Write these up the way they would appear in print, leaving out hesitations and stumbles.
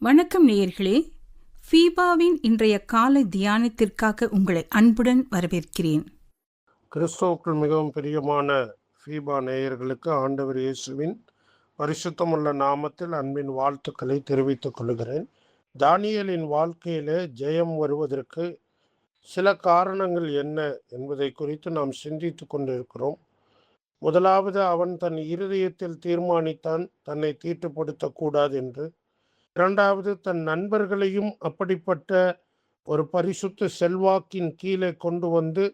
வணக்கம் நேயர்களே, ஃபீபாவின் இன்றைய காலை தியானத்திற்காக உங்களை அன்புடன் வரவேற்கிறேன். கிறிஸ்துவுக்குள் மிகவும் பிரியமான ஃபீபா நேயர்களுக்கு ஆண்டவர் இயேசுவின் பரிசுத்தமுள்ள நாமத்தில் அன்பின் வாழ்த்துக்களை தெரிவித்துக் கொள்கிறேன். தானியேலின் வாழ்க்கையிலே ஜெயம் வருவதற்கு சில காரணங்கள் என்ன என்பதை குறித்து நாம் சிந்தித்து கொண்டிருக்கிறோம். முதலாவது, அவன் தன் இருதயத்தில் தீர்மானித்தான் தன்னை தீட்டுப்படுத்தக்கூடாது என்று. இரண்டாவது, தன் நண்பர்களையும் அப்படிப்பட்ட ஒரு பரிசுத்த செல்வாக்கின் கீழே கொண்டு வந்து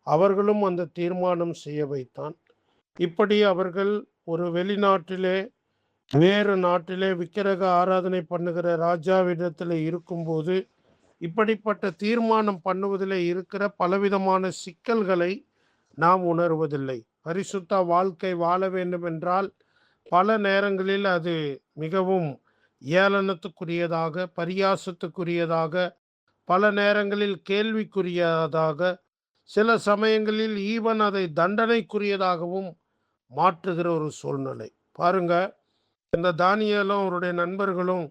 அவர்களும் அந்த தீர்மானம் செய்ய வைத்தான். இப்படி அவர்கள் ஒரு வெளிநாட்டிலே வேறு நாட்டிலே விக்கிரக ஆராதனை பண்ணுகிற ராஜாவிடத்தில் இருக்கும்போது இப்படிப்பட்ட தீர்மானம் பண்ணுவதில் இருக்கிற பலவிதமான சிக்கல்களை நாம் உணர்வதில்லை. பரிசுத்த வாழ்க்கை வாழ வேண்டும் என்றால் பல நேரங்களில் அது மிகவும் ஏளனத்துக்குரியதாக, பரியாசத்துக்குரியதாக, பல நேரங்களில் கேள்விக்குரியதாக, சில சமயங்களில் ஈவன் அதை தண்டனைக்குரியதாகவும் மாற்றுகிற ஒரு சூழ்நிலை. பாருங்க, இந்த தானியேலும் அவருடைய நண்பர்களும்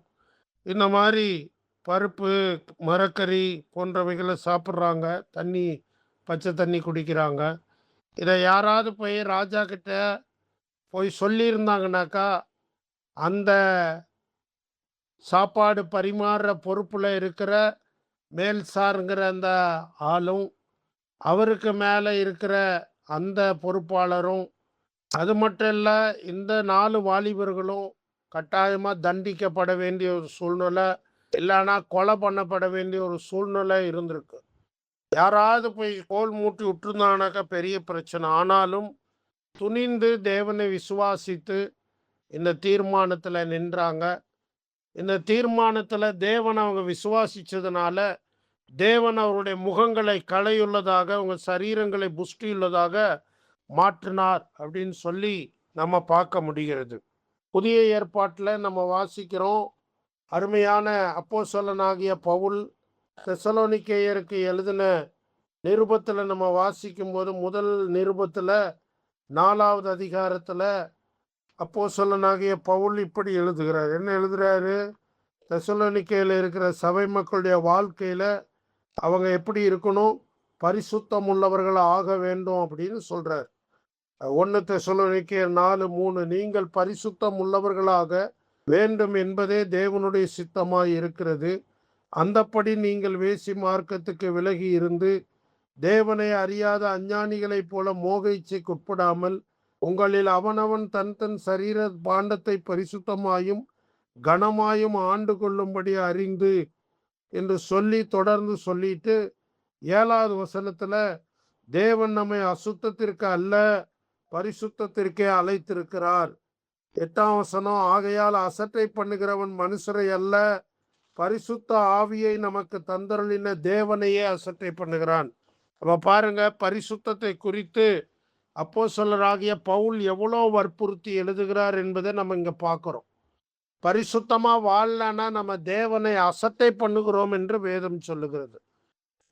இந்த மாதிரி பருப்பு, மரக்கறி போன்றவைகளை சாப்பிட்றாங்க, பச்சை தண்ணி குடிக்கிறாங்க. இதை யாராவது போய் ராஜா கிட்ட போய் சொல்லியிருந்தாங்கனாக்கா அந்த சாப்பாடு பரிமாறுற பொறுப்பில் இருக்கிற மேல்சாருங்கிற அந்த ஆளும், அவருக்கு மேலே இருக்கிற அந்த பொறுப்பாளரும், அது மட்டும் இல்லை, இந்த 4 வாலிபர்களும் கட்டாயமாக தண்டிக்கப்பட வேண்டிய ஒரு சூழ்நிலை, இல்லைன்னா கொலை பண்ணப்பட வேண்டிய ஒரு சூழ்நிலை இருந்திருக்கு. யாராவது போய் கோல் மூட்டி விட்டுருந்தாங்கனாக்கா பெரிய பிரச்சனை. ஆனாலும் துணிந்து தேவனை விசுவாசித்து இந்த தீர்மானத்தில் நின்றாங்க. இந்த தீர்மானத்தில் தேவன் அவங்க விசுவாசித்ததுனால தேவன் அவருடைய முகங்களை களையுள்ளதாக, அவங்க சரீரங்களை புஷ்டியுள்ளதாக மாற்றினார் அப்படின்னு சொல்லி நம்ம பார்க்க முடிகிறது. புதிய ஏற்பாட்டில் நம்ம வாசிக்கிறோம், அருமையான அப்போஸ்தலனாகிய பவுல் தெசலோனிக்கேயருக்கு எழுதின நிருபத்தில் நம்ம வாசிக்கும்போது, முதல் நிருபத்தில் 4வது அதிகாரத்தில் அப்போஸ்தலனாகிய பவுல் இப்படி எழுதுகிறார். என்ன எழுதுகிறாரு? தெசலோனிக்கேயில் இருக்கிற சபை மக்களுடைய வாழ்க்கையில் அவங்க எப்படி இருக்கணும், பரிசுத்தம் உள்ளவர்கள் ஆக வேண்டும் அப்படின்னு சொல்கிறார். 1 தெசலோனிக்கேயர் 4:3, நீங்கள் பரிசுத்தம் உள்ளவர்களாக வேண்டும் என்பதே தேவனுடைய சித்தமாய் இருக்கிறது. அந்தப்படி நீங்கள் வேசி மார்க்கத்துக்கு விலகி இருந்து தேவனை அறியாத அஞ்ஞானிகளைப் போல மோக இச்சைக்கு உட்படாமல் உங்களில் அவனவன் தன் தன் சரீர பாண்டத்தை பரிசுத்தமாயும் கனமாயும் ஆண்டு கொள்ளும்படி அறிந்து என்று சொல்லி தொடர்ந்து சொல்லிட்டு 7வது வசனத்துல தேவன் நம்மை அசுத்தத்திற்கு அல்ல பரிசுத்தத்திற்கே அழைத்திருக்கிறார். 8ஆம் வசனம், ஆகையால் அசட்டை பண்ணுகிறவன் மனுஷரை அல்ல பரிசுத்த ஆவியை நமக்கு தந்தருளின தேவனையே அசட்டை பண்ணுகிறான். அப்ப பாருங்க, பரிசுத்தத்தை குறித்து அப்போஸ்தலராகிய பவுல் எவ்வளோ வற்புறுத்தி எழுதுகிறார் என்பதை நம்ம இங்க பார்க்கிறோம். பரிசுத்தமா வாழலன்னா நம்ம தேவனை அசட்டை பண்ணுகிறோம் என்று வேதம் சொல்லுகிறது.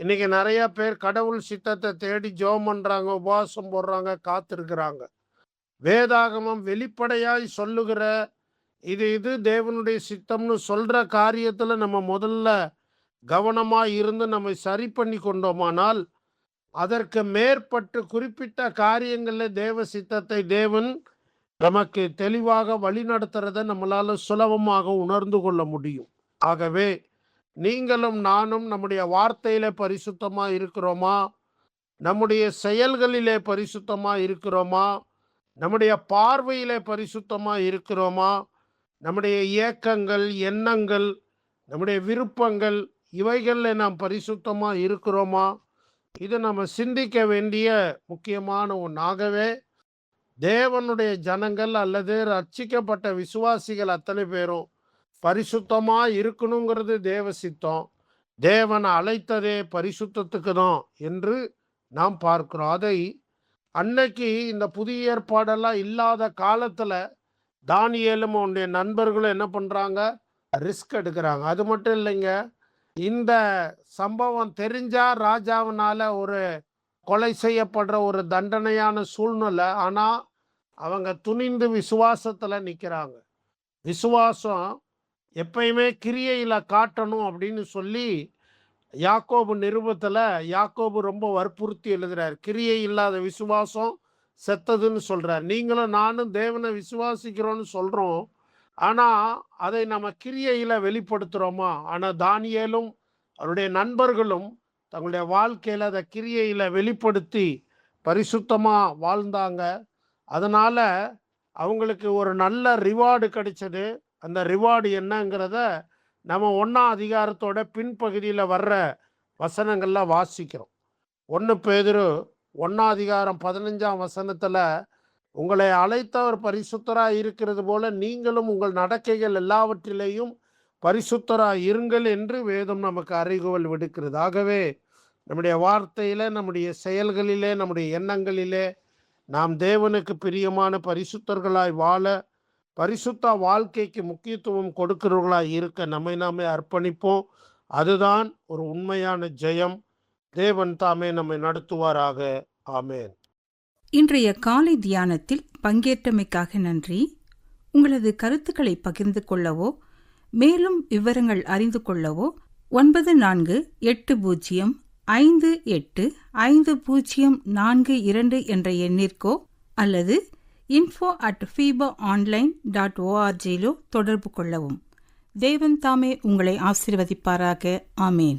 இன்னைக்கு நிறைய பேர் கடவுள் சித்தத்தை தேடி ஜெபம் பண்றாங்க, உபவாசம் போடுறாங்க, காத்திருக்கிறாங்க. வேதாகமம் வெளிப்படையாய் சொல்லுகிற இது தேவனுடைய சித்தம்னு சொல்ற காரியத்துல நம்ம முதல்ல கவனமா இருந்து நம்ம சரி பண்ணி கொண்டோமானால், அதற்கு மேற்பட்டு குறிப்பிட்ட காரியங்களில் தேவ சித்தத்தை தேவன் நமக்கு தெளிவாக வழி நடத்துறதை நம்மளால சுலபமாக உணர்ந்து கொள்ள முடியும். ஆகவே நீங்களும் நானும் நம்முடைய வார்த்தையிலே பரிசுத்தமா இருக்கிறோமா, நம்முடைய செயல்களிலே பரிசுத்தமா இருக்கிறோமா, நம்முடைய பார்வையிலே பரிசுத்தமா இருக்கிறோமா, நம்முடைய இயக்கங்கள், எண்ணங்கள், நம்முடைய விருப்பங்கள், இவைகளில் நாம் பரிசுத்தமா இருக்கிறோமா, இது நம்ம சிந்திக்க வேண்டிய முக்கியமான ஒன்றாகவே தேவனுடைய ஜனங்கள் அல்லது ரட்சிக்கப்பட்ட விசுவாசிகள் அத்தனை பேரும் பரிசுத்தமா இருக்கணுங்கிறது தேவ சித்தம். தேவன் அழைத்ததே பரிசுத்தத்துக்கு தான் என்று நாம் பார்க்கிறோம். அதை அன்னைக்கு இந்த புதிய ஏற்பாடெல்லாம் இல்லாத காலத்துல தானியேலும் அவனுடைய நண்பர்களும் என்ன பண்றாங்க, ரிஸ்க் எடுக்கிறாங்க. அது மட்டும் இல்லைங்க, இந்த சம்பவம் தெரிஞ்சா ராஜாவினால ஒரு கொலை செய்யப்படுற ஒரு தண்டனையான சூழ்நிலை. ஆனால் அவங்க துணிந்து விசுவாசத்தில் நிற்கிறாங்க. விசுவாசம் எப்பயுமே கிரியையில காட்டணும் அப்படின்னு சொல்லி யாக்கோபு நிருபத்துல யாக்கோபு ரொம்ப வற்புறுத்தி எழுதுறார். கிரியை இல்லாத விசுவாசம் செத்ததுன்னு சொல்றார். நீங்களும் நானும் தேவனை விசுவாசிக்கிறோம்னு சொல்றோம். ஆனா அதை நம்ம கிரியையில வெளிப்படுத்துறோமா? ஆனா தானியேலும் அவருடைய நண்பர்களும் தங்களுடைய வாழ்க்கையில அதை கிரியையில வெளிப்படுத்தி பரிசுத்தமா வாழ்ந்தாங்க. அதனால அவங்களுக்கு ஒரு நல்ல ரிவார்டு கிடைச்சது. அந்த ரிவார்டு என்னங்கிறத நம்ம 1ஆம் அதிகாரத்தோட பின்பகுதியில் வர்ற வசனங்கள்ல வாசிக்கிறோம். 1 பேதுரு 1ஆம் அதிகாரம் 15ஆம் வசனத்துல, உங்களை அழைத்தவர் பரிசுத்தராய் இருக்கிறது போல நீங்களும் உங்கள் நடக்கைகள் எல்லாவற்றிலேயும் பரிசுத்தராய் இருங்கள் என்று வேதம் நமக்கு அறிகுவல் விடுக்கிறது. ஆகவே நம்முடைய வார்த்தையில, நம்முடைய செயல்களிலே, நம்முடைய எண்ணங்களிலே நாம் தேவனுக்கு பிரியமான பரிசுத்தர்களாய் வாழ, பரிசுத்த வாழ்க்கைக்கு முக்கியத்துவம் கொடுக்கிறவர்களாய் இருக்க நம்மை நாமே அர்ப்பணிப்போம். அதுதான் ஒரு உண்மையான ஜெயம். தேவன் தாமே நம்மை நடத்துவாராக. ஆமென். இன்றைய காலை தியானத்தில் பங்கேற்றமைக்காக நன்றி. உங்களது கருத்துக்களை பகிர்ந்து கொள்ளவோ மேலும் விவரங்கள் அறிந்து கொள்ளவோ 9458585042 என்ற எண்ணிற்கோ அல்லது info@fibaonline.org தொடர்பு கொள்ளவும். தேவன் தாமே உங்களை ஆசீர்வதிப்பாராக. ஆமேன்.